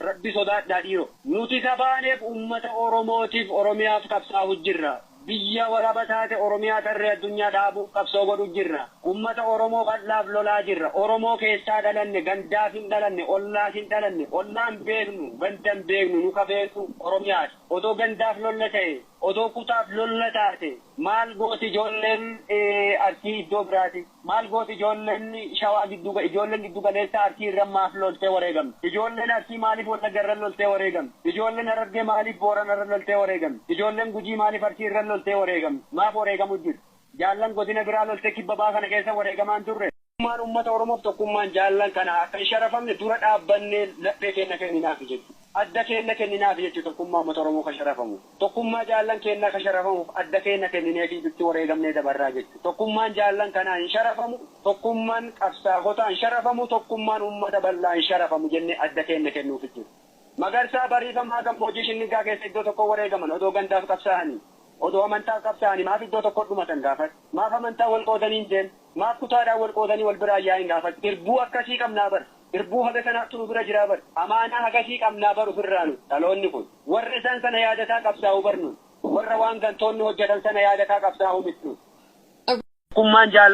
rabbi sodaadhaa dhiiroo. Nuti sabaaneef uummata Oromootiif Oromiyaaf qabsaa'u jirra. Biyya waraaba taate Oromiyaa tarree addunyaa dhaabuuf qabsoo godhu jirra. Uummata Oromoo qal'aaf lolaa jirra. Oromoo keessaa dhalanne, gandaaf hin dhalanne, ollaaf hin dhalanne, ollaan beeknu, gandan beeknu, nuka beeknu Oromiyaati. Odoo gandaaf lolla ta'e, odoo kutaaf lolla taate, maal gooti ijoolleen Arsii iddoo biraati? Maal gooti ijoolleen Shawaa ijoolleen giddu galeessa Arsii irra maaf loltee wareegamte? Ijoolleen Arsii maaliif Wallagga irra loltee wareegamte? Ijoolleen Harargee maaliif Boorana irra loltee wareegamte? Ijoolleen Gujii maaliif Arsii irra loltee wareegamte? Maaf wareegamu jiru? Jaallan godina biraa loltee kibba baa kana keessa wareegamaan turre. Tokkummaan uummata Oromoof tokkummaan jaallan kana akka hin sharafamne dura dhaabbannee laphee keenya kenninaaf jechuudha. Adda keenya kenninaaf jechuudha tokkummaa uummata Oromoo kan sharafamu. Tokkummaa jaallan keenya kan sharafamuuf adda keenya kenninee fi itti wareegamnee dabarraa jechuudha. Tokkummaan jaallan kanaa hin sharafamu, tokkummaan qabsaa'otaa hin sharafamu, tokkummaan uummata bal'aa hin sharafamu jennee adda keenya kennuuf jechuudha. Magarsaa bariifamaa gammoojjii Shinnigaa keessa iddoo tokko wareegaman odoo gandaaf qabsaa'anii. Odoo amantaa qabsaa'anii maaf iddoo tokko dhumatan gaafate? Maaf amantaa wal qoodanii hin deemne? Maaf kutaadhaan wal qoodanii wal biraa yaa'in gaafate? Irbuu akkasii qabnaa bara. Irbuu haga sanaatti nu bira jira bara. Amaanaa hagasii qabnaa bara ofirraa nu dhaloonni kun. Warri isaan sana yaadataa qabsaa'uu barnu. Warra waan gantoonni hojjetan sana yaadataa qabsaa'uu mitu. Tokkummaan